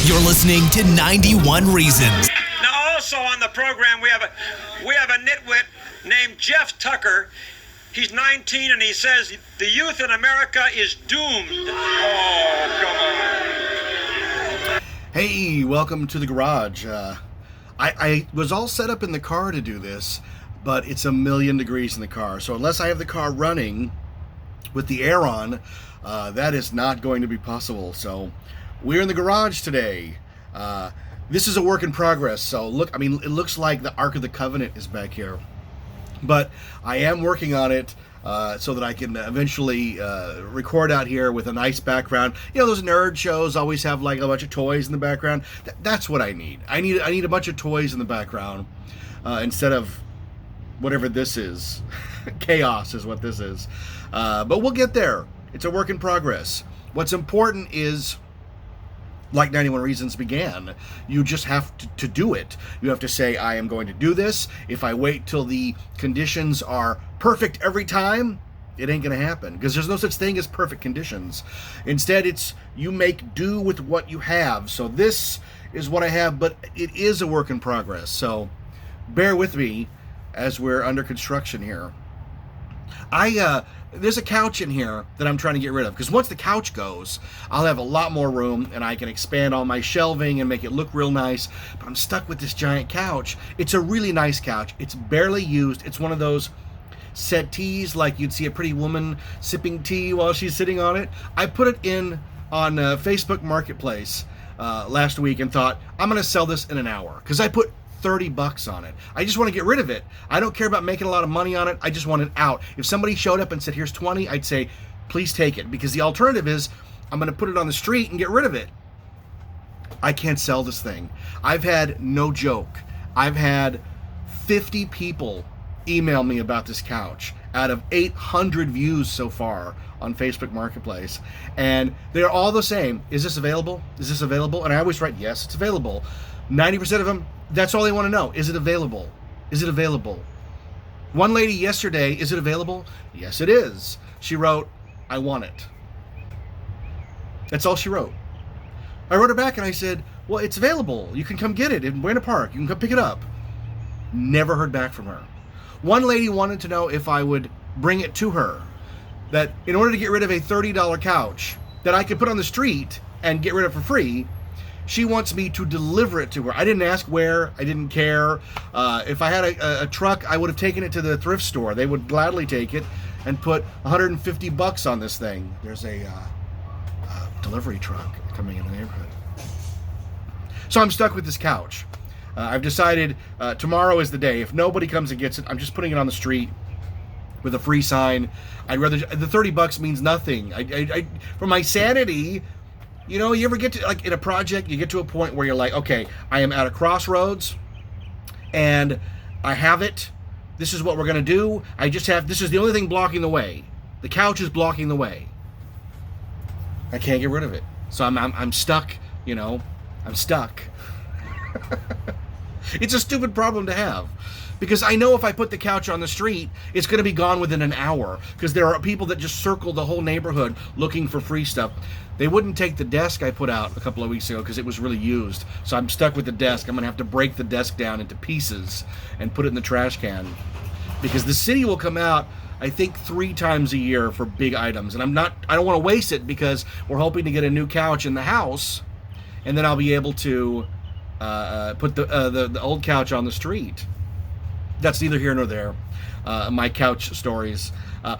You're listening to 91 Reasons. Now, also on the program, we have a nitwit named Jeff Tucker. He's 19 and he says the youth in America is doomed. Oh, come on. Hey, welcome to the garage. I was all set up in the car to do this, but it's a million degrees in the car. So unless I have the car running with the air on, that is not going to be possible. So we're in the garage today. This is a work in progress. So look, I mean, it looks like the Ark of the Covenant is back here. But I am working on it so that I can eventually record out here with a nice background. You know, those nerd shows always have like a bunch of toys in the background. That's what I need. I need a bunch of toys in the background instead of whatever this is. Chaos is what this is. But we'll get there. It's a work in progress. What's important is, like 91 Reasons began, you just have to do it. You have to say, I am going to do this. If I wait till the conditions are perfect every time, it ain't going to happen, because there's no such thing as perfect conditions. Instead, it's you make do with what you have. So this is what I have, but it is a work in progress. So bear with me as we're under construction here. There's a couch in here that I'm trying to get rid of, because once the couch goes, I'll have a lot more room and I can expand all my shelving and make it look real nice. But I'm stuck with this giant couch. It's a really nice couch. It's barely used. It's one of those settees like you'd see a pretty woman sipping tea while she's sitting on it. I put it in on Facebook Marketplace last week and thought, I'm going to sell this in an hour, because I put $30 on it. I just want to get rid of it. I don't care about making a lot of money on it. I just want it out. If somebody showed up and said, here's 20, I'd say, please take it, because the alternative is I'm going to put it on the street and get rid of it. I can't sell this thing. I've had, no joke, I've had 50 people email me about this couch out of 800 views so far on Facebook Marketplace, and they're all the same. Is this available? Is this available? And I always write, yes, it's available. 90% of them, that's all they want to know. Is it available? Is it available? One lady yesterday, is it available? Yes, it is. She wrote, I want it. That's all she wrote. I wrote her back and I said, well, it's available. You can come get it in Buena Park. You can come pick it up. Never heard back from her. One lady wanted to know if I would bring it to her. That in order to get rid of a $30 couch that I could put on the street and get rid of for free, she wants me to deliver it to her. I didn't ask where. I didn't care. If I had a truck, I would have taken it to the thrift store. They would gladly take it and put $150 on this thing. There's a delivery truck coming in the neighborhood. So I'm stuck with this couch. I've decided tomorrow is the day. If nobody comes and gets it, I'm just putting it on the street with a free sign. I'd rather, the $30 means nothing. For my sanity. You know, you ever get to, like, in a project, you get to a point where you're like, okay, I am at a crossroads, and I have it. This is what we're going to do. This is the only thing blocking the way. The couch is blocking the way. I can't get rid of it. So I'm stuck, you know. I'm stuck. It's a stupid problem to have. Because I know if I put the couch on the street, it's going to be gone within an hour. Because there are people that just circle the whole neighborhood looking for free stuff. They wouldn't take the desk I put out a couple of weeks ago because it was really used. So I'm stuck with the desk. I'm going to have to break the desk down into pieces and put it in the trash can. Because the city will come out, I think, 3 times a year for big items. And I don't want to waste it, because we're hoping to get a new couch in the house. And then I'll be able to put the old couch on the street. That's neither here nor there. My couch stories.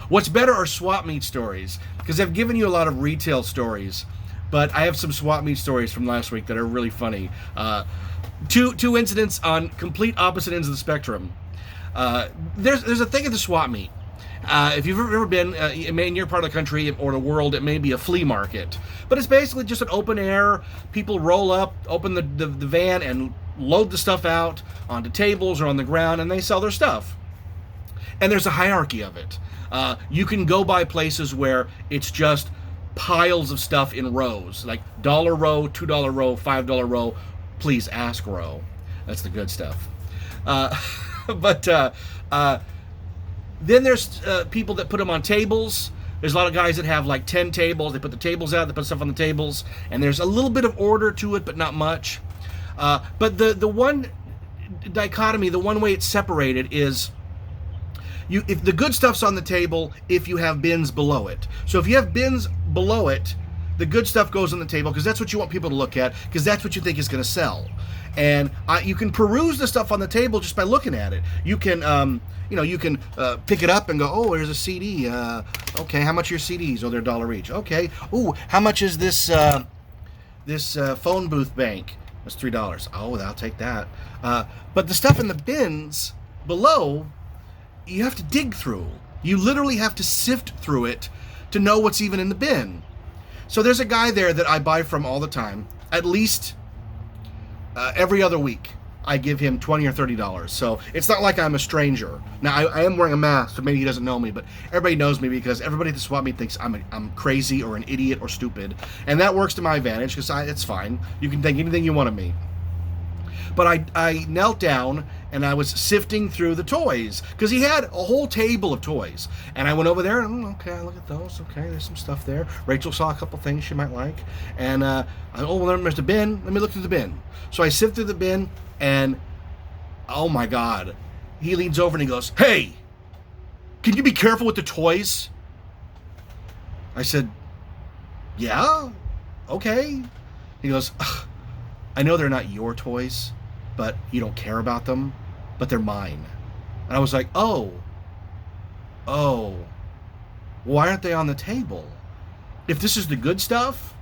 What's better are swap meet stories, because I've given you a lot of retail stories, but I have some swap meet stories from last week that are really funny. Two incidents on complete opposite ends of the spectrum. There's a thing at the swap meet. If you've ever been in your part of the country or the world, it may be a flea market, but it's basically just an open air. People roll up, open the van, and load the stuff out onto tables or on the ground, and they sell their stuff. And there's a hierarchy of it. You can go by places where it's just piles of stuff in rows, like $1 row, $2 row, $5 row, please ask row. That's the good stuff. But then there's people that put them on tables. There's a lot of guys that have like 10 tables. They put the tables out, they put stuff on the tables, and there's a little bit of order to it, but not much. But the one dichotomy, the one way it's separated is if the good stuff's on the table, if you have bins below it. So if you have bins below it, the good stuff goes on the table because that's what you want people to look at, because that's what you think is going to sell. And you can peruse the stuff on the table just by looking at it. You can, you can pick it up and go, oh, there's a CD. Okay, how much are your CDs? Oh, they're $1 each. Okay. Ooh, how much is this phone booth bank? That's $3. Oh, I'll take that. But the stuff in the bins below, you have to dig through. You literally have to sift through it to know what's even in the bin. So there's a guy there that I buy from all the time, at least every other week. I give him $20 or $30. So it's not like I'm a stranger. Now I am wearing a mask, so maybe he doesn't know me, but everybody knows me because everybody at the swap meet thinks I'm crazy or an idiot or stupid, and that works to my advantage because it's fine. You can think anything you want of me. But I knelt down and I was sifting through the toys because he had a whole table of toys. And I went over there and, okay, I look at those. Okay, there's some stuff there. Rachel saw a couple things she might like. And, there's the bin. Let me look through the bin. So I sift through the bin and, oh my God, he leans over and he goes, hey, can you be careful with the toys? I said, yeah, okay. He goes, I know they're not your toys, but you don't care about them, but they're mine. And I was like, oh, why aren't they on the table? If this is the good stuff,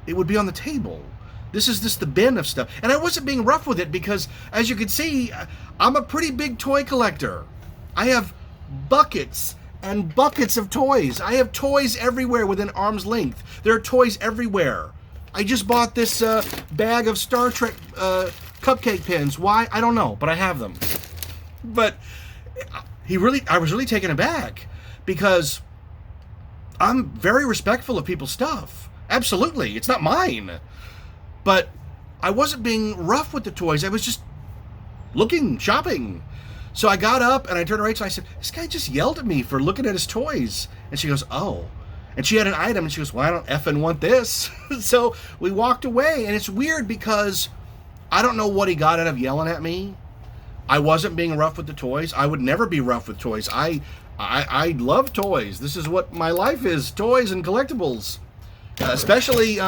it would be on the table. This is just the bin of stuff. And I wasn't being rough with it because, as you can see, I'm a pretty big toy collector. I have buckets and buckets of toys. I have toys everywhere within arm's length. There are toys everywhere. I just bought this bag of Star Trek cupcake pins. Why? I don't know, but I have them. But I was really taken aback because I'm very respectful of people's stuff. Absolutely. It's not mine. But I wasn't being rough with the toys. I was just looking, shopping. So I got up and I turned to Rachel and I said, this guy just yelled at me for looking at his toys. And she goes, oh. And she had an item and she goes, well, I don't effing want this. So we walked away, and it's weird because I don't know what he got out of yelling at me. I wasn't being rough with the toys. I would never be rough with toys. I love toys. This is what my life is, toys and collectibles, especially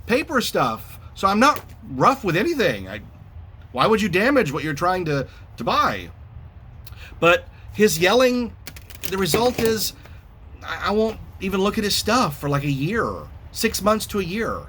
paper stuff. So I'm not rough with anything. Why would you damage what you're trying to buy? But his yelling, the result is I won't even look at his stuff for like a year, 6 months to a year.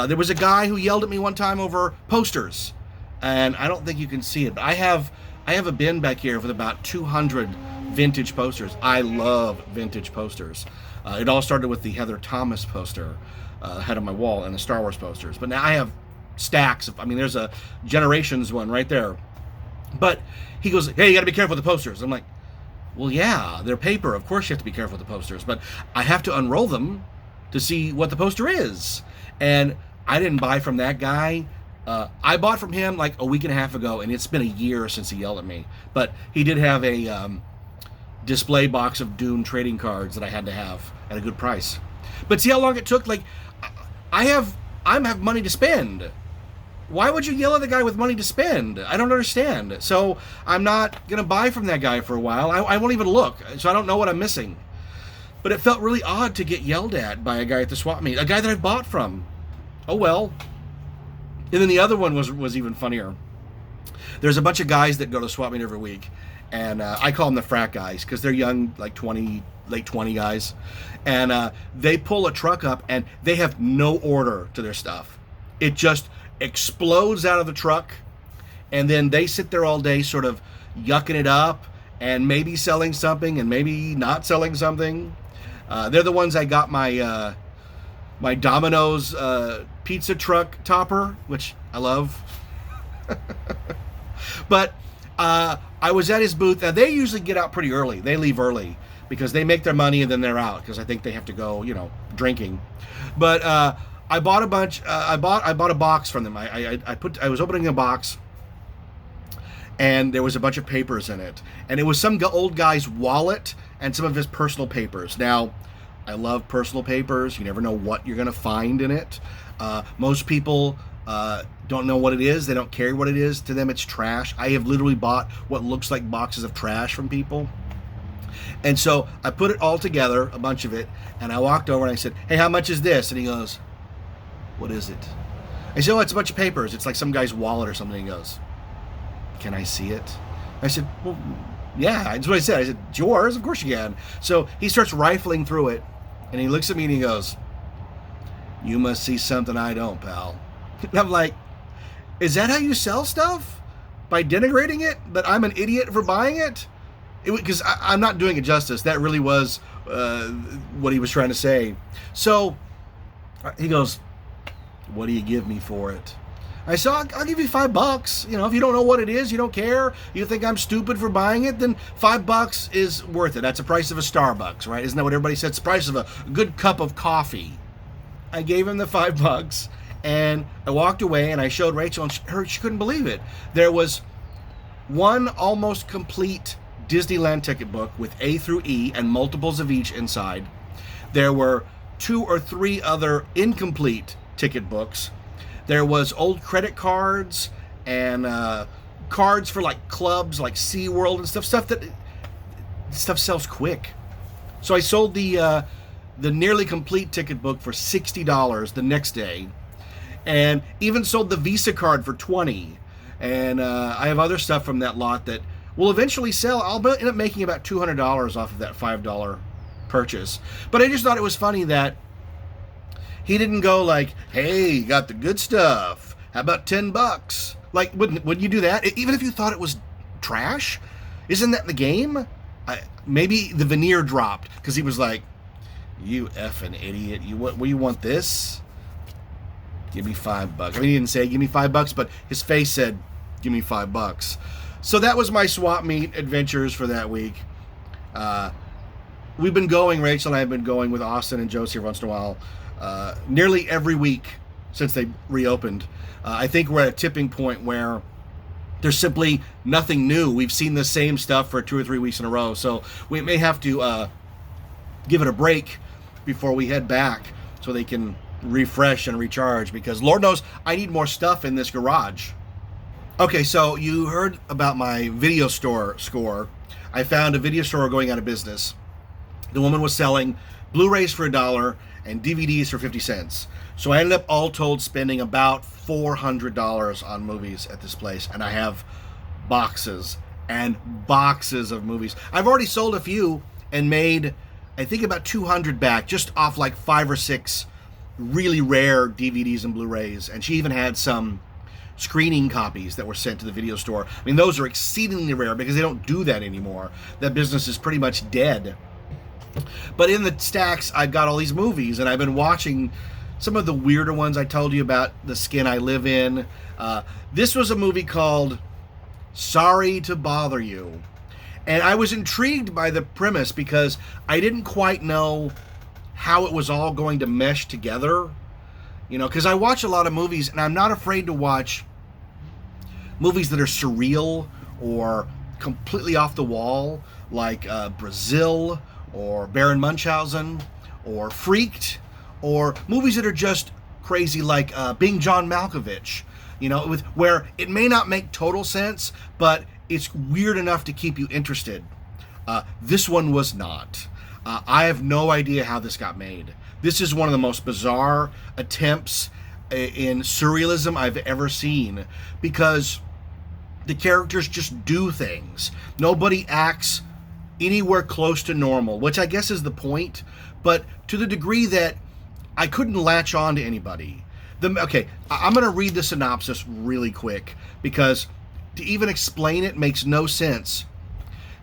There was a guy who yelled at me one time over posters, and I don't think you can see it, but I have a bin back here with about 200 vintage posters. I love vintage posters. It all started with the Heather Thomas poster I had on my wall and the Star Wars posters, but now I have stacks of, there's a Generations one right there. But he goes, hey, you gotta be careful with the posters. I'm like, well, yeah, they're paper. Of course you have to be careful with the posters, but I have to unroll them to see what the poster is. And I didn't buy from that guy. I bought from him like a week and a half ago, and it's been a year since he yelled at me. But he did have a display box of Dune trading cards that I had to have at a good price. But see how long it took? Like, I have money to spend. Why would you yell at the guy with money to spend? I don't understand. So I'm not going to buy from that guy for a while. I won't even look, so I don't know what I'm missing. But it felt really odd to get yelled at by a guy at the swap meet, a guy that I bought from. Oh, well. And then the other one was even funnier. There's a bunch of guys that go to swap meet every week, and I call them the frat guys because they're young, like 20, late 20 guys. And they pull a truck up, and they have no order to their stuff. It just explodes out of the truck, and then they sit there all day sort of yucking it up and maybe selling something and maybe not selling something. They're the ones I got my my Domino's pizza truck topper, which I love. But I was at his booth. They usually get out pretty early. They leave early because they make their money and then they're out because I think they have to go, drinking. But I bought a bunch. I bought a box from them. I was opening a box, and there was a bunch of papers in it, and it was some old guy's wallet and some of his personal papers. Now, I love personal papers. You never know what you're going to find in it. Most people don't know what it is. They don't care what it is. To them, it's trash. I have literally bought what looks like boxes of trash from people. And so I put it all together, a bunch of it, and I walked over and I said, hey, how much is this? And he goes, what is it? I said, oh, it's a bunch of papers. It's like some guy's wallet or something. He goes, can I see it? I said, well, yeah, that's what I said. I said, it's yours? Of course you can. So he starts rifling through it, and he looks at me and he goes, you must see something I don't, pal. And I'm like, is that how you sell stuff? By denigrating it? That I'm an idiot for buying it? Because I'm not doing it justice. That really was what he was trying to say. So he goes, what do you give me for it? I said, I'll give you $5. You know, if you don't know what it is, you don't care, you think I'm stupid for buying it, then $5 is worth it. That's the price of a Starbucks, right? Isn't that what everybody said? It's the price of a good cup of coffee. I gave him the $5, and I walked away, and I showed Rachel, and she couldn't believe it. There was one almost complete Disneyland ticket book with A through E and multiples of each inside. There were 2 or 3 other incomplete ticket books. There was old credit cards and cards for like clubs like SeaWorld and stuff sells quick. So I sold the nearly complete ticket book for $60 the next day, and even sold the Visa card for $20. And I have other stuff from that lot that will eventually sell. I'll end up making about $200 off of that $5 purchase. But I just thought it was funny that he didn't go like, hey, you got the good stuff. How about $10? Like, wouldn't you do that? Even if you thought it was trash? Isn't that the game? Maybe the veneer dropped because he was like, you effing idiot. You want this? Give me $5. I mean, he didn't say give me $5, but his face said, give me $5. So that was my swap meet adventures for that week. We've been going, Rachel and I have been going with Austin and Josie every once in a while, nearly every week since they reopened. I think we're at a tipping point where there's simply nothing new. We've seen the same stuff for 2 or 3 weeks in a row, so we may have to give it a break before we head back so they can refresh and recharge, because Lord knows I need more stuff in this garage. Okay, so you heard about my video store score. I found a video store going out of business. The woman was selling Blu-rays for $1 and DVDs for 50 cents. So I ended up all told spending about $400 on movies at this place, and I have boxes and boxes of movies. I've already sold a few and made, I think, about 200 back just off like 5 or 6 really rare DVDs and Blu-rays, and she even had some screening copies that were sent to the video store. I mean, those are exceedingly rare because they don't do that anymore. That business is pretty much dead. But in the stacks, I've got all these movies, and I've been watching some of the weirder ones. I told you about The Skin I Live In. This was a movie called Sorry to Bother You. And I was intrigued by the premise because I didn't quite know how it was all going to mesh together. You know, because I watch a lot of movies, and I'm not afraid to watch movies that are surreal or completely off the wall, like Brazil or Baron Munchausen or Freaked, or movies that are just crazy like Being John Malkovich, you know, where it may not make total sense, but it's weird enough to keep you interested. This one was not. I have no idea how this got made. This is one of the most bizarre attempts in surrealism I've ever seen, because the characters just do things. Nobody acts anywhere close to normal, which I guess is the point, but to the degree that I couldn't latch on to anybody. Okay, I'm going to read the synopsis really quick, because to even explain it makes no sense.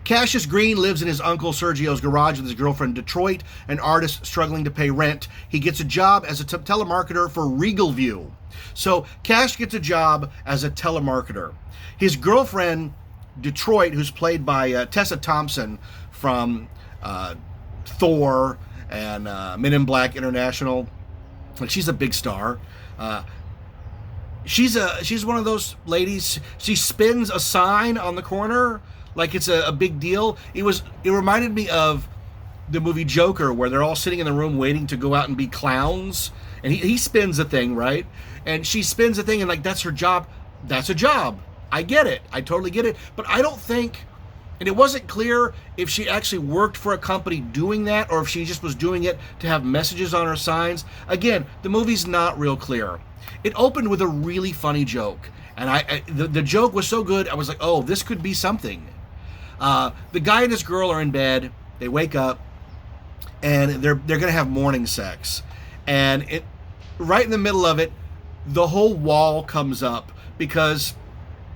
Cassius Green lives in his uncle Sergio's garage with his girlfriend Detroit, an artist struggling to pay rent. He gets a job as a telemarketer for Regal View. So Cash gets a job as a telemarketer. His girlfriend Detroit, who's played by Tessa Thompson from Thor and Men in Black International, like, she's a big star. She's one of those ladies. She spins a sign on the corner like it's a big deal. It reminded me of the movie Joker, where they're all sitting in the room waiting to go out and be clowns, and he spins the thing, right? And she spins the thing, and like, that's her job. That's a job. I get it. I totally get it. But I don't think, and it wasn't clear if she actually worked for a company doing that, or if she just was doing it to have messages on her signs. Again, the movie's not real clear. It opened with a really funny joke, and the joke was so good, I was like, oh, this could be something. The guy and his girl are in bed. They wake up, and they're gonna have morning sex, and right in the middle of it, the whole wall comes up because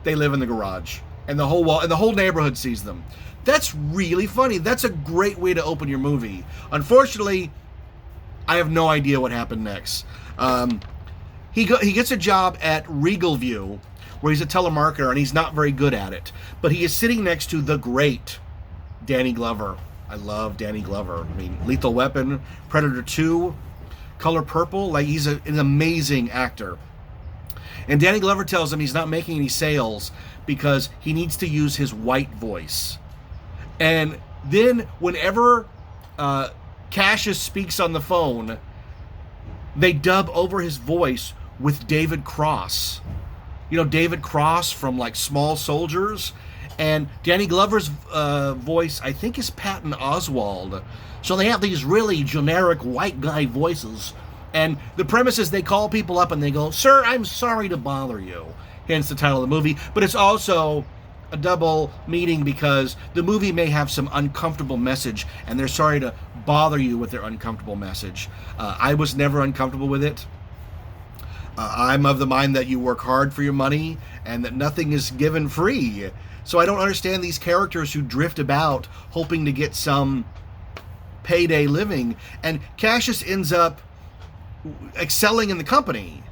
they live in the garage, and the whole neighborhood sees them. That's really funny. That's a great way to open your movie. Unfortunately, I have no idea what happened next. He gets a job at Regal View, where he's a telemarketer, and he's not very good at it. But he is sitting next to the great Danny Glover. I love Danny Glover. I mean, Lethal Weapon, Predator 2, Color Purple. Like, he's an amazing actor. And Danny Glover tells him he's not making any sales because he needs to use his white voice. And then whenever Cassius speaks on the phone, they dub over his voice with David Cross. You know, David Cross from, like, Small Soldiers. And Danny Glover's voice, I think, is Patton Oswalt. So they have these really generic white guy voices. And the premise is they call people up and they go, "Sir, I'm sorry to bother you." Hence the title of the movie. But it's also a double meaning because the movie may have some uncomfortable message, and they're sorry to bother you with their uncomfortable message. I was never uncomfortable with it. I'm of the mind that you work hard for your money and that nothing is given free. So I don't understand these characters who drift about hoping to get some payday living. And Cassius ends up excelling in the company.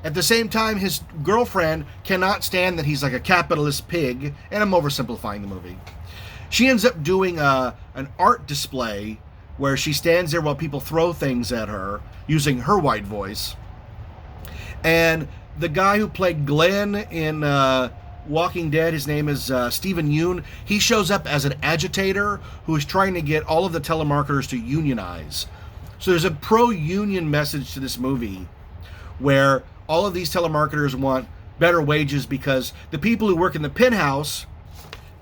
At the same time, his girlfriend cannot stand that he's like a capitalist pig, and I'm oversimplifying the movie. She ends up doing an art display where she stands there while people throw things at her using her white voice. And the guy who played Glenn in Walking Dead, his name is Stephen Yeun. He shows up as an agitator who is trying to get all of the telemarketers to unionize. So there's a pro-union message to this movie where all of these telemarketers want better wages because the people who work in the penthouse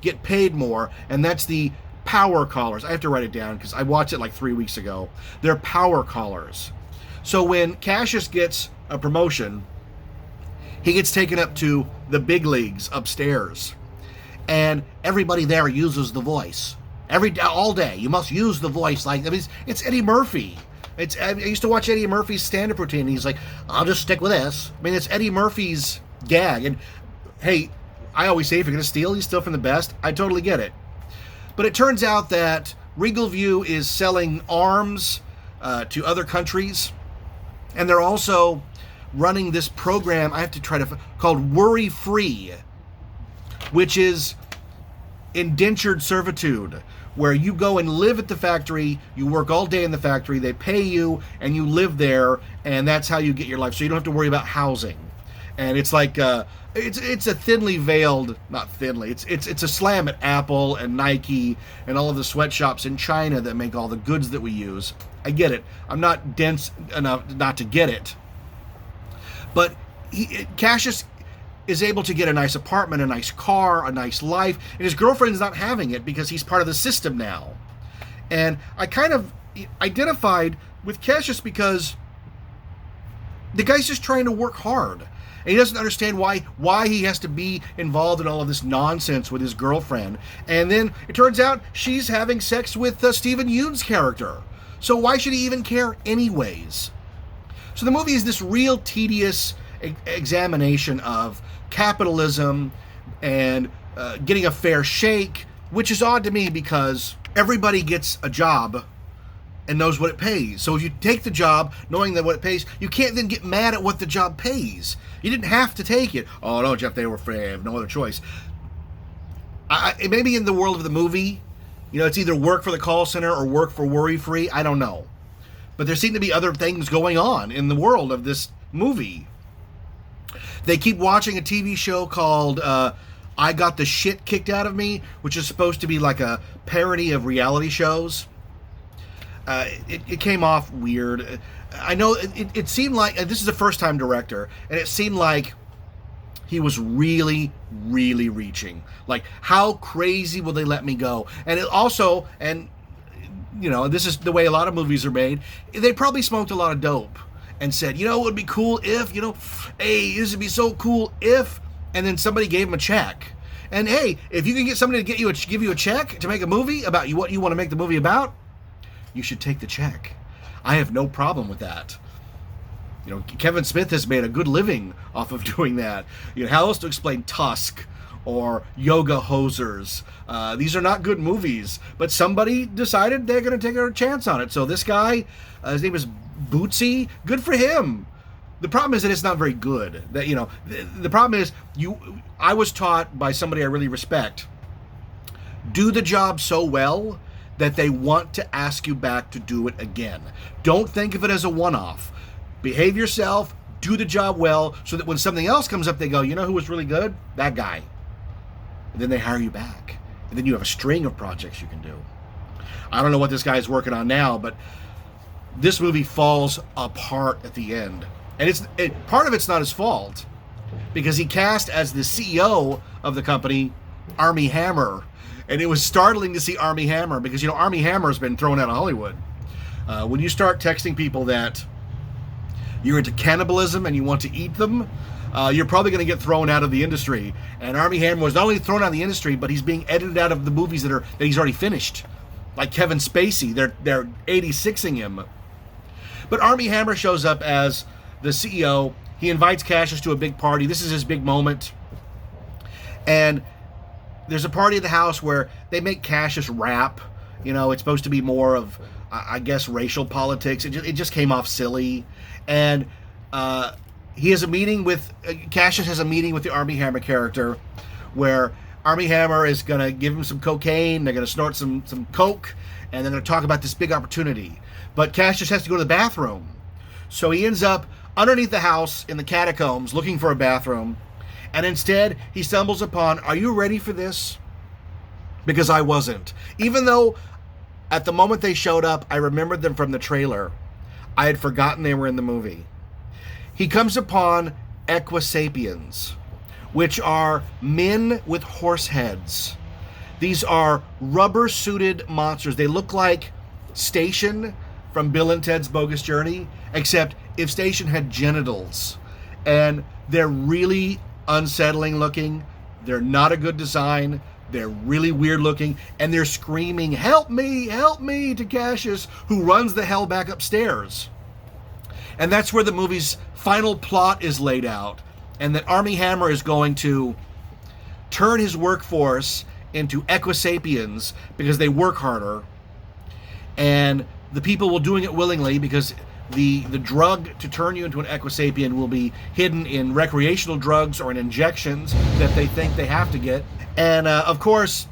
get paid more, and that's the power callers. I have to write it down because I watched it like 3 weeks ago. They're power callers. So when Cassius gets a promotion, he gets taken up to the big leagues upstairs, and everybody there uses the voice all day. You must use the voice. Like, I mean, it's Eddie Murphy. I used to watch Eddie Murphy's stand-up routine, and he's like, "I'll just stick with this." I mean, it's Eddie Murphy's gag. And hey, I always say, if you're going to steal, you steal from the best. I totally get it. But it turns out that Regal View is selling arms to other countries, and they're also running this program called Worry Free, which is indentured servitude, where you go and live at the factory, you work all day in the factory, they pay you, and you live there, and that's how you get your life. So you don't have to worry about housing. And it's like it's a thinly veiled, not thinly, it's a slam at Apple and Nike and all of the sweatshops in China that make all the goods that we use. I get it. I'm not dense enough not to get it. But Cassius is able to get a nice apartment, a nice car, a nice life, and his girlfriend's not having it because he's part of the system now. And I kind of identified with Cassius because the guy's just trying to work hard. And he doesn't understand why he has to be involved in all of this nonsense with his girlfriend. And then it turns out she's having sex with Stephen Yeun's character. So why should he even care anyways? So the movie is this real tedious examination of capitalism and getting a fair shake, which is odd to me because everybody gets a job and knows what it pays. So if you take the job knowing that what it pays, you can't then get mad at what the job pays. You didn't have to take it. Oh no, Jeff, they were free. I have no other choice. Maybe in the world of the movie, you know, it's either work for the call center or work for Worry Free. I don't know. But there seem to be other things going on in the world of this movie. They keep watching a TV show called I Got the Shit Kicked Out of Me, which is supposed to be like a parody of reality shows. It came off weird. I know it seemed like this is a first-time director, and it seemed like he was really, really reaching. Like, how crazy will they let me go? And it also, and you know, this is the way a lot of movies are made. They probably smoked a lot of dope and said, you know, it would be cool if, you know, hey, this would be so cool if, and then somebody gave him a check. And hey, if you can get somebody to give you a check to make a movie about what you want to make the movie about, you should take the check. I have no problem with that. You know, Kevin Smith has made a good living off of doing that. You know, how else to explain Tusk or Yoga Hosers? These are not good movies, but somebody decided they're going to take a chance on it. So this guy, his name is Bootsy. Good for him. The problem is that it's not very good. That, you know, the problem is I was taught by somebody I really respect, do the job so well that they want to ask you back to do it again. Don't think of it as a one-off. Behave yourself, do the job well, so that when something else comes up, they go, you know who was really good? That guy. And then they hire you back. And then you have a string of projects you can do. I don't know what this guy is working on now, but this movie falls apart at the end. And part of it's not his fault, because he cast as the CEO of the company, Armie Hammer. And it was startling to see Armie Hammer, because, you know, Armie Hammer has been thrown out of Hollywood. When you start texting people that you're into cannibalism and you want to eat them, you're probably going to get thrown out of the industry. And Armie Hammer was not only thrown out of the industry, but he's being edited out of the movies that he's already finished. Like Kevin Spacey, they're 86ing him. But Armie Hammer shows up as the CEO. He invites Cassius to a big party. This is his big moment. And there's a party at the house where they make Cassius rap. You know, it's supposed to be more of, I guess, racial politics. It just came off silly. And he has a meeting with, Cassius has a meeting with the Armie Hammer character, where Armie Hammer is going to give him some cocaine, they're going to snort some coke, and they're going to talk about this big opportunity. But Cassius has to go to the bathroom. So he ends up underneath the house in the catacombs looking for a bathroom. And instead, he stumbles upon, are you ready for this? Because I wasn't. Even though at the moment they showed up, I remembered them from the trailer, I had forgotten they were in the movie. He comes upon Equisapiens, which are men with horse heads. These are rubber-suited monsters. They look like Station from Bill and Ted's Bogus Journey, except if Station had genitals. And they're really unsettling looking. They're not a good design. They're really weird looking, and they're screaming, help me, to Cassius, who runs the hell back upstairs. And that's where the movie's final plot is laid out, and that Armie Hammer is going to turn his workforce into Equisapiens because they work harder, and the people will doing it willingly because the drug to turn you into an Equisapien will be hidden in recreational drugs or in injections that they think they have to get. And of course,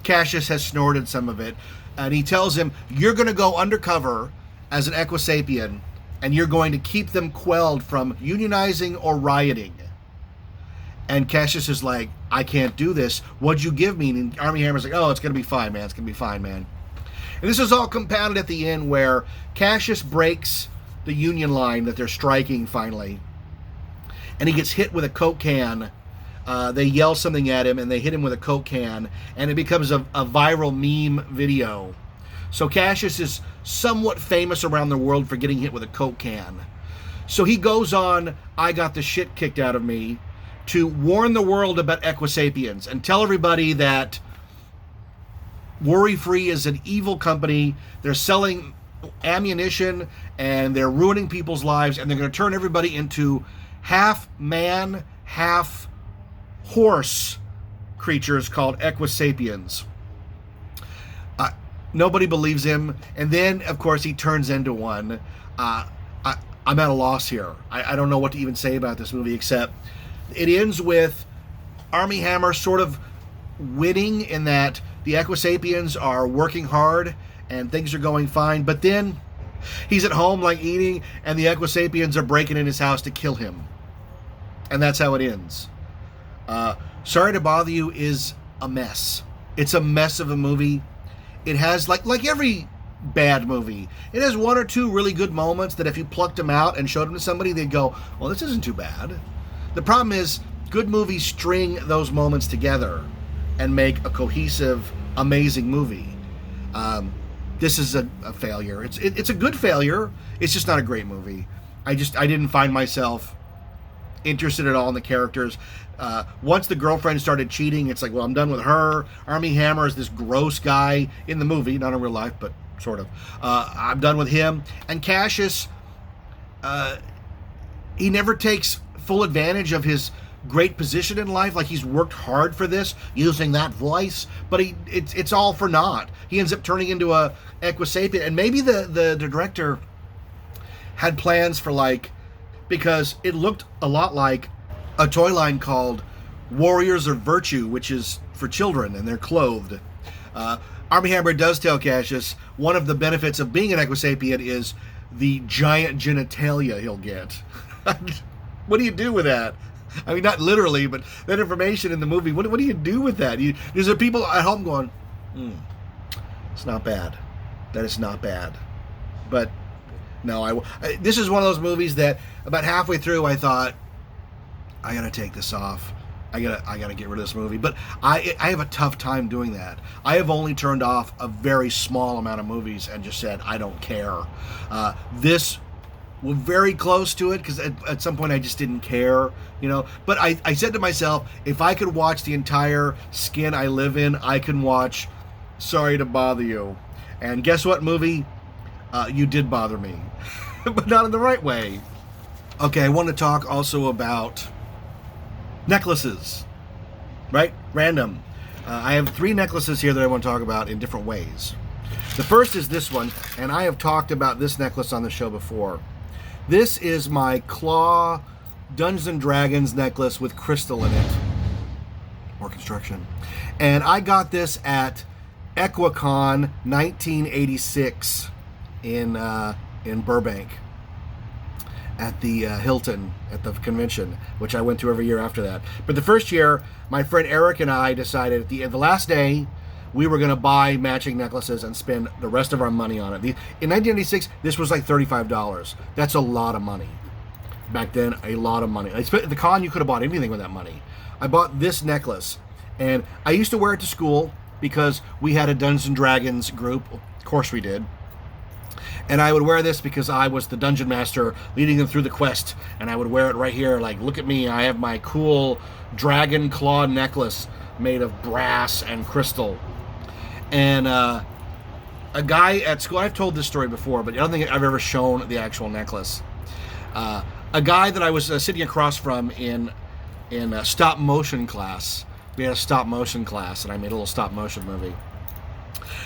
Cassius has snorted some of it, and he tells him, you're going to go undercover as an Equisapien, and you're going to keep them quelled from unionizing or rioting. And Cassius is like, I can't do this. What'd you give me? And Armie Hammer's like, oh, it's going to be fine, man. It's going to be fine, man. And this is all compounded at the end where Cassius breaks the union line that they're striking finally. And he gets hit with a Coke can. They yell something at him and they hit him with a Coke can. And it becomes a viral meme video. So Cassius is somewhat famous around the world for getting hit with a Coke can. So he goes on, I got the shit kicked out of me, to warn the world about Equisapiens and tell everybody that Worry Free is an evil company. They're selling ammunition and they're ruining people's lives, and they're going to turn everybody into half man, half horse creatures called Equisapiens. Nobody believes him, and then of course he turns into one. I'm at a loss here. I don't know what to even say about this movie, except it ends with Armie Hammer sort of winning in that the Equisapiens are working hard and things are going fine, but then he's at home like eating, and the Equisapiens are breaking in his house to kill him. And that's how it ends. Sorry to Bother You is a mess. It's a mess of a movie. It has, like every bad movie. It has one or two really good moments that if you plucked them out and showed them to somebody, they'd go, well, this isn't too bad. The problem is, good movies string those moments together and make a cohesive, amazing movie. This is a failure. It's a good failure. It's just not a great movie. I didn't find myself interested at all in the characters. Once the girlfriend started cheating, it's like, well, I'm done with her. Armie Hammer is this gross guy in the movie, not in real life, but sort of. I'm done with him. And Cassius, he never takes full advantage of his great position in life. Like, he's worked hard for this, using that voice, but it's all for naught. He ends up turning into a Equisapien, and maybe the director had plans for, like, because it looked a lot like a toy line called Warriors of Virtue, which is for children, and they're clothed. Armie Hammer does tell Cassius one of the benefits of being an Equisapien is the giant genitalia he'll get. What do you do with that? I mean, not literally, but that information in the movie, what do you do with that? There's people at home going, it's not bad. That is not bad. But no, this is one of those movies that about halfway through I thought, I gotta take this off. I gotta get rid of this movie. But I have a tough time doing that. I have only turned off a very small amount of movies and just said, I don't care. This was very close to it, because at some point I just didn't care, But I said to myself, if I could watch the entire Skin I Live In, I can watch Sorry to Bother You. And guess what, movie? You did bother me. But not in the right way. Okay, I want to talk also about necklaces. Right? Random. I have 3 necklaces here that I want to talk about in different ways. The first is this one, and I have talked about this necklace on the show before. This is my Claw Dungeons & Dragons necklace with crystal in it. More construction. And I got this at Equicon 1986 in Burbank at the Hilton at the convention, which I went to every year after that. But the first year, my friend Eric and I decided the last day we were going to buy matching necklaces and spend the rest of our money on it. In 1986, this was like $35. That's a lot of money. Back then, a lot of money. At the con, you could have bought anything with that money. I bought this necklace, and I used to wear it to school because we had a Dungeons & Dragons group. Of course we did. And I would wear this because I was the dungeon master leading them through the quest. And I would wear it right here, like, look at me, I have my cool dragon claw necklace made of brass and crystal. And a guy at school, I've told this story before, but I don't think I've ever shown the actual necklace. A guy that I was sitting across from in stop motion class. We had a stop motion class, and I made a little stop motion movie.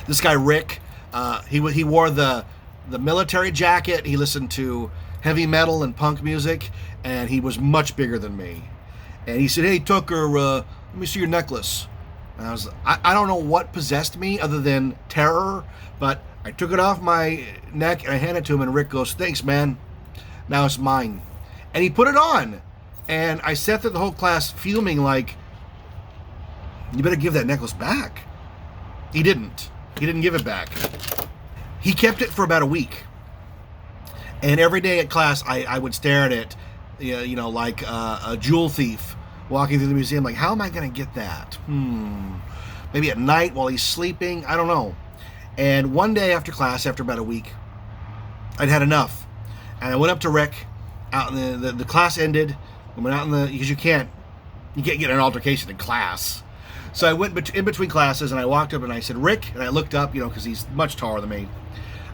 This guy Rick, he wore the military jacket. He listened to heavy metal and punk music, and he was much bigger than me. And he said, "Hey Tucker, let me see your necklace." And I don't know what possessed me other than terror, but I took it off my neck and I handed it to him, and Rick goes, "Thanks, man. Now it's mine." And he put it on, and I sat through the whole class fuming like, you better give that necklace back. He didn't. He didn't give it back. He kept it for about a week. And every day at class, I would stare at it, like a jewel thief walking through the museum, like, how am I going to get that? Maybe at night while he's sleeping, I don't know. And one day after class, after about a week, I'd had enough. And I went up to Rick, out in the class ended, and went out because you can't get in an altercation in class. So I went in between classes, and I walked up and I said, "Rick," and I looked up, because he's much taller than me.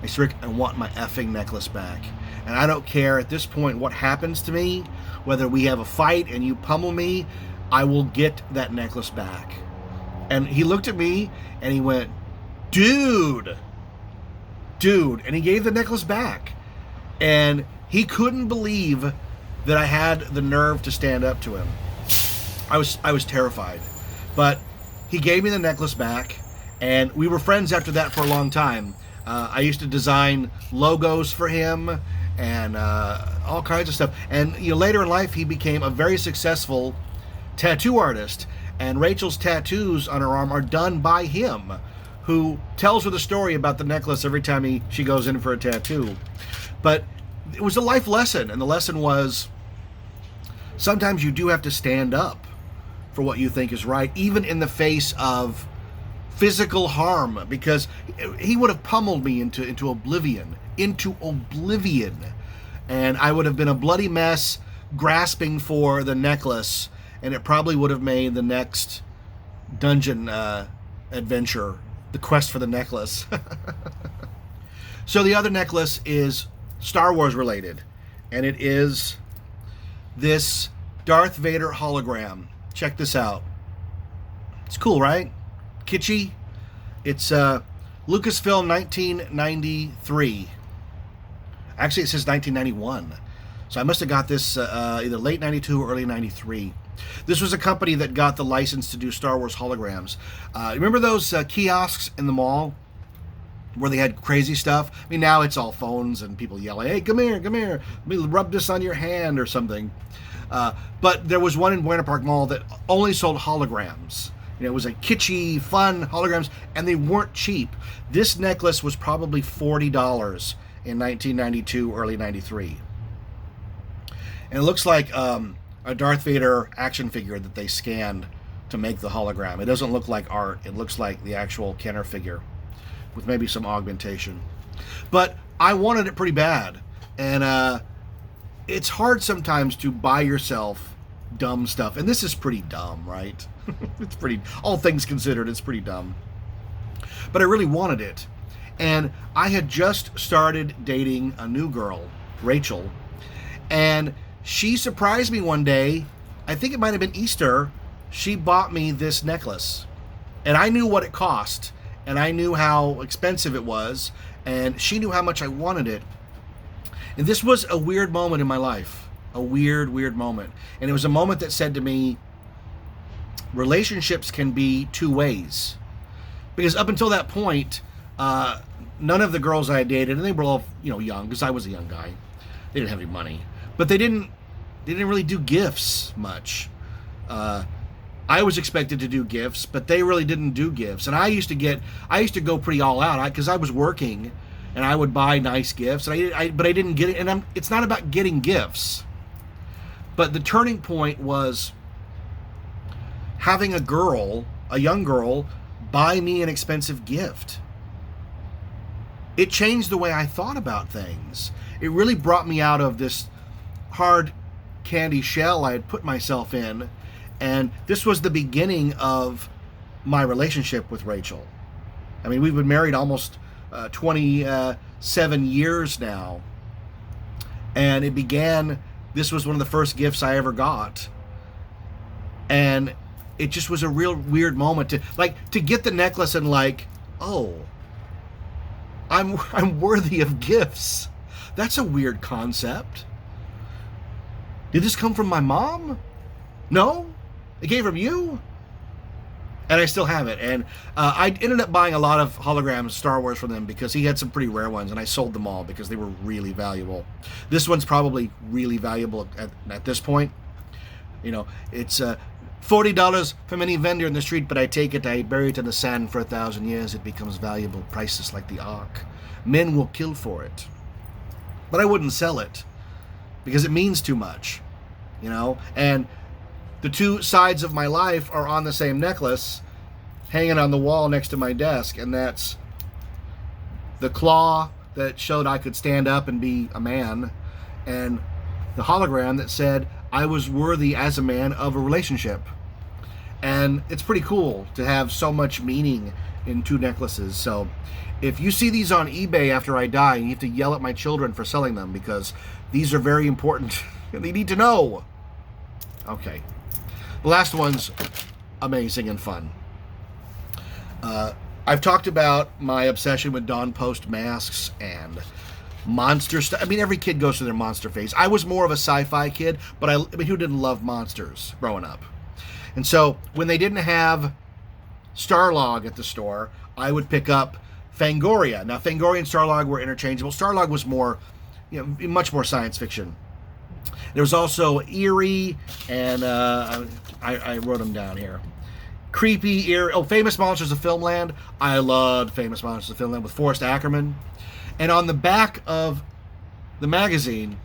I said, "Rick, I want my effing necklace back. And I don't care at this point what happens to me, whether we have a fight and you pummel me, I will get that necklace back." And he looked at me and he went, dude, and he gave the necklace back. And he couldn't believe that I had the nerve to stand up to him. I was terrified. But he gave me the necklace back, and we were friends after that for a long time. I used to design logos for him and all kinds of stuff. And later in life, he became a very successful tattoo artist. And Rachel's tattoos on her arm are done by him, who tells her the story about the necklace every time she goes in for a tattoo. But it was a life lesson, and the lesson was sometimes you do have to stand up for what you think is right, even in the face of physical harm, because he would have pummeled me into oblivion, and I would have been a bloody mess grasping for the necklace, and it probably would have made the next dungeon adventure, the quest for the necklace. So the other necklace is Star Wars related, and it is this Darth Vader hologram. Check this out. It's cool, right? Kitschy. It's Lucasfilm 1993. Actually, it says 1991. So I must have got this either late 92 or early 93. This was a company that got the license to do Star Wars holograms. Remember those kiosks in the mall where they had crazy stuff? I mean, now it's all phones and people yelling, "Hey, come here, let me rub this on your hand," or something. But there was one in Buena Park Mall that only sold holograms. You know, it was a kitschy, fun holograms, and they weren't cheap. This necklace was probably $40 in 1992, early 93. And it looks like a Darth Vader action figure that they scanned to make the hologram. It doesn't look like art. It looks like the actual Kenner figure with maybe some augmentation. But I wanted it pretty bad. And it's hard sometimes to buy yourself dumb stuff. And this is pretty dumb, right? It's pretty, all things considered, it's pretty dumb. But I really wanted it. And I had just started dating a new girl, Rachel. And she surprised me one day. I think it might have been Easter. She bought me this necklace. And I knew what it cost. And I knew how expensive it was. And she knew how much I wanted it. And this was a weird moment in my life. A weird moment. And it was a moment that said to me, relationships can be two ways. Because up until that point, none of the girls I dated, and they were all, young, because I was a young guy. They didn't have any money. But they didn't really do gifts much. I was expected to do gifts, but they really didn't do gifts. And I used to go pretty all out because I was working, and I would buy nice gifts. And but I didn't get it. And it's not about getting gifts. But the turning point was having a young girl, buy me an expensive gift. It changed the way I thought about things. It really brought me out of this hard candy shell I had put myself in. And this was the beginning of my relationship with Rachel. I mean, we've been married almost 27 years now. And this was one of the first gifts I ever got. And it just was a real weird moment to get the necklace and oh, I'm worthy of gifts. That's a weird concept. Did this come from my mom? No? It came from you? And I still have it. And I ended up buying a lot of holograms, Star Wars, from them because he had some pretty rare ones, and I sold them all because they were really valuable. This one's probably really valuable at this point. It's $40 from any vendor in the street, but I take it, I bury it in the sand for 1,000 years. It becomes valuable, priceless like the Ark. Men will kill for it. But I wouldn't sell it because it means too much, and the two sides of my life are on the same necklace hanging on the wall next to my desk, and that's the claw that showed I could stand up and be a man, and the hologram that said I was worthy as a man of a relationship. And it's pretty cool to have so much meaning in two necklaces. So if you see these on eBay after I die, you have to yell at my children for selling them because these are very important and they need to know. Okay. The last one's amazing and fun. I've talked about my obsession with Dawn Post masks and monster stuff. I mean, every kid goes through their monster phase. I was more of a sci-fi kid, but who didn't love monsters growing up? And so when they didn't have Starlog at the store, I would pick up Fangoria. Now, Fangoria and Starlog were interchangeable. Starlog was more, much more science fiction. There was also Eerie, and I wrote them down here. creepy ear. Oh, Famous Monsters of Filmland. I loved Famous Monsters of Filmland with Forrest Ackerman. And on the back of the magazine,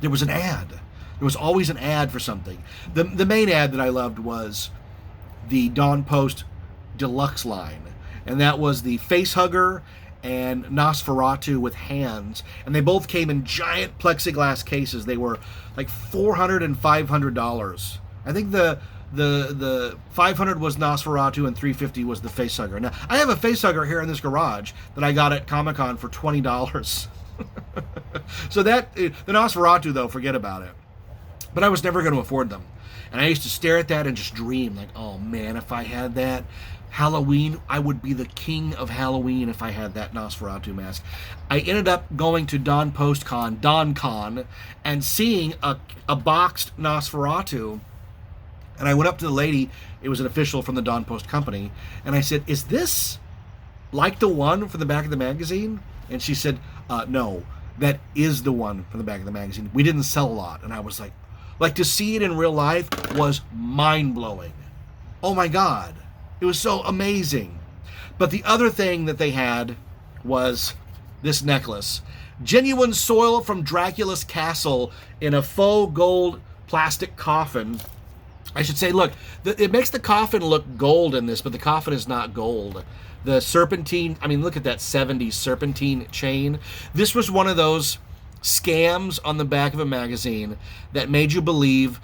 there was an ad. There was always an ad for something. The main ad that I loved was the Dawn Post Deluxe line. And that was the Facehugger and Nosferatu with hands. And they both came in giant plexiglass cases. They were like $400 and $500. I think the 500 was Nosferatu and 350 was the Facehugger. Now, I have a Facehugger here in this garage that I got at Comic-Con for $20. So that, the Nosferatu though, forget about it. But I was never going to afford them. And I used to stare at that and just dream like, oh man, if I had that Halloween, I would be the king of Halloween if I had that Nosferatu mask. I ended up going to Dawn Post Con, DonCon, and seeing a boxed Nosferatu. And I went up to the lady, it was an official from the Dawn Post company, and I said, is this like the one from the back of the magazine? And she said, no, that is the one from the back of the magazine. We didn't sell a lot. And I was like to see it in real life was mind-blowing. Oh my God. It was so amazing. But the other thing that they had was this necklace. Genuine soil from Dracula's castle in a faux gold plastic coffin. I should say, look, it makes the coffin look gold in this, but the coffin is not gold. The serpentine, I mean, look at that 70s serpentine chain. This was one of those scams on the back of a magazine that made you believe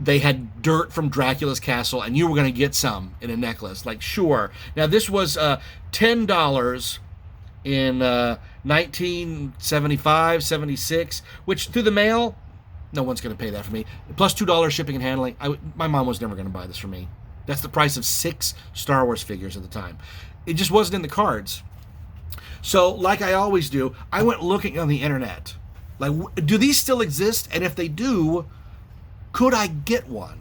they had dirt from Dracula's castle and you were going to get some in a necklace. Like, sure. Now, this was $10 in 1975, 76, which through the mail, no one's going to pay that for me. Plus $2 shipping and handling. My mom was never going to buy this for me. That's the price of 6 Star Wars figures at the time. It just wasn't in the cards. So, like I always do, I went looking on the internet. Like, do these still exist? And if they do, could I get one?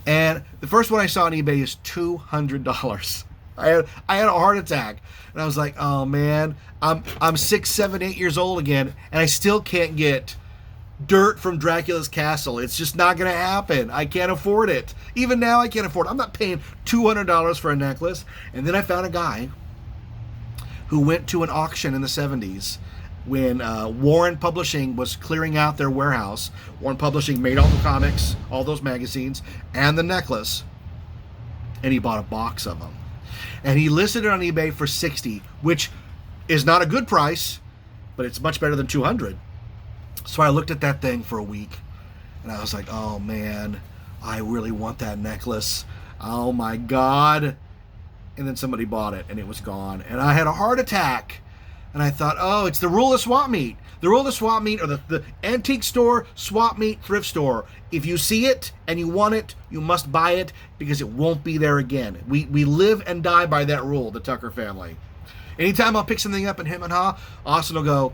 And the first one I saw on eBay is $200. I had a heart attack. And I was like, oh man, I'm 6, 7, 8 years old again, and I still can't get dirt from Dracula's castle. It's just not going to happen. I can't afford it. Even now, I can't afford it. I'm not paying $200 for a necklace. And then I found a guy who went to an auction in the 70s when Warren Publishing was clearing out their warehouse. Warren Publishing made all the comics, all those magazines, and the necklace. And he bought a box of them. And he listed it on eBay for $60, which is not a good price, but it's much better than $200. So I looked at that thing for a week, and I was like, oh man, I really want that necklace. Oh my God. And then somebody bought it, and it was gone. And I had a heart attack, and I thought, oh, it's the rule of swap meet. The rule of the swap meet, or the antique store, swap meet, thrift store. If you see it and you want it, you must buy it because it won't be there again. We live and die by that rule, the Tucker family. Anytime I'll pick something up in Him and Ha, Austin will go,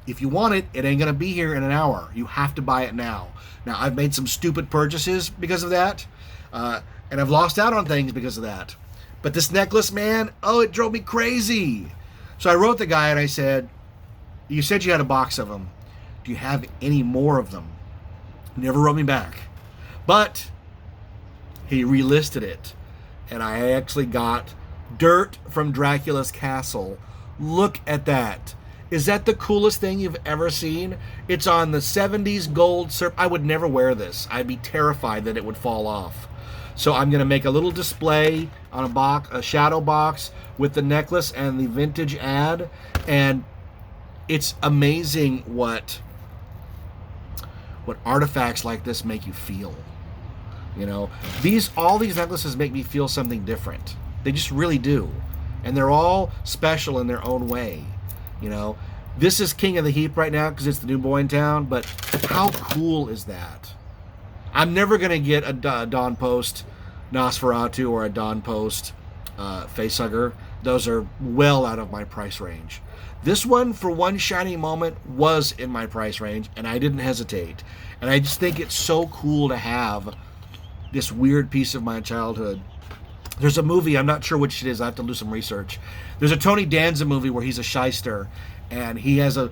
if you want it, it ain't going to be here in an hour. You have to buy it now. Now, I've made some stupid purchases because of that, and I've lost out on things because of that. But this necklace, man, oh, it drove me crazy. So I wrote the guy and I said, you said you had a box of them. Do you have any more of them? He never wrote me back. But he relisted it, and I actually got dirt from Dracula's castle. Look at that. Is that the coolest thing you've ever seen? It's on the 70s gold I would never wear this. I'd be terrified that it would fall off. So I'm going to make a little display on a shadow box with the necklace and the vintage ad. And it's amazing what artifacts like this make you feel. You know, all these necklaces make me feel something different. They just really do. And they're all special in their own way. You know, this is king of the heap right now because it's the new boy in town, but how cool is that? I'm never going to get a Dawn Post Nosferatu or a Dawn Post Facehugger. Those are well out of my price range. This one, for one shiny moment, was in my price range, and I didn't hesitate. And I just think it's so cool to have this weird piece of my childhood. There's a movie, I'm not sure which it is, I have to do some research. There's a Tony Danza movie where he's a shyster, and he has a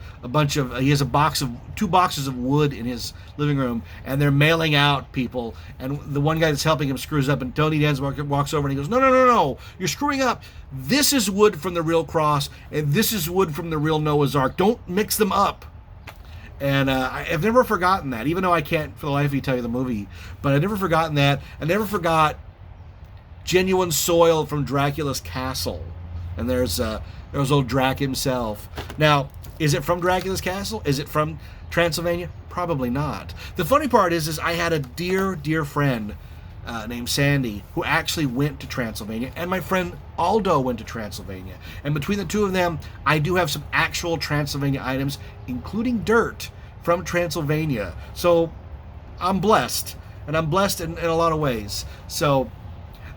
two boxes of wood in his living room, and they're mailing out people, and the one guy that's helping him screws up, and Tony Danza walks over and he goes, no, you're screwing up. This is wood from the real cross, and this is wood from the real Noah's Ark. Don't mix them up. And I've never forgotten that, even though I can't for the life of me tell you the movie, but I've never forgotten that. I never forgot genuine soil from Dracula's castle. And there's old Drac himself. Now, is it from Dracula's castle? Is it from Transylvania? Probably not. The funny part is I had a dear friend named Sandy who actually went to Transylvania, and my friend Aldo went to Transylvania. And between the two of them, I do have some actual Transylvania items, including dirt from Transylvania. So I'm blessed, and I'm blessed in a lot of ways. So,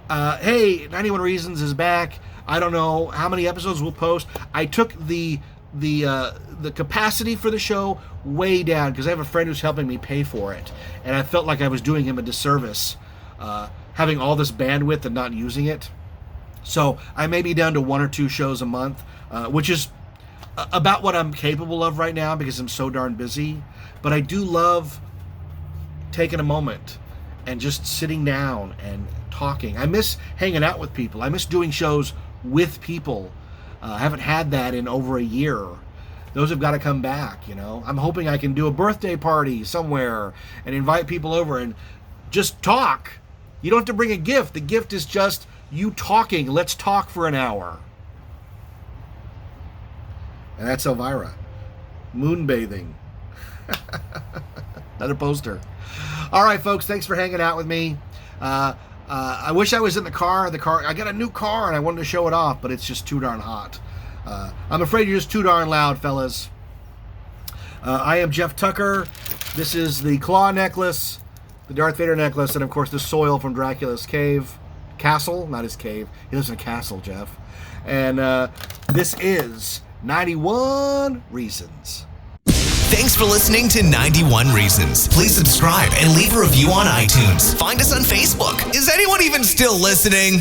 hey, 91 Reasons is back. I don't know how many episodes we'll post. I took the capacity for the show way down because I have a friend who's helping me pay for it, and I felt like I was doing him a disservice having all this bandwidth and not using it. So I may be down to 1 or 2 shows a month, which is about what I'm capable of right now because I'm so darn busy. But I do love taking a moment and just sitting down and talking. I miss hanging out with people. I miss doing shows with people. I haven't had that in over a year. Those have got to come back, you know. I'm hoping I can do a birthday party somewhere and invite people over and just talk. You don't have to bring a gift. The gift is just you talking. Let's talk for an hour. And that's Elvira. Moonbathing. Another poster. All right, folks. Thanks for hanging out with me. I wish I was in the car. I got a new car and I wanted to show it off, but it's just too darn hot. I'm afraid you're just too darn loud, fellas. I am Jeff Tucker. This is the claw necklace, the Darth Vader necklace, and of course the soil from Dracula's castle, not his cave. He lives in a castle, Jeff. And this is 91 Reasons. Thanks for listening to 91 Reasons. Please subscribe and leave a review on iTunes. Find us on Facebook. Is anyone even still listening?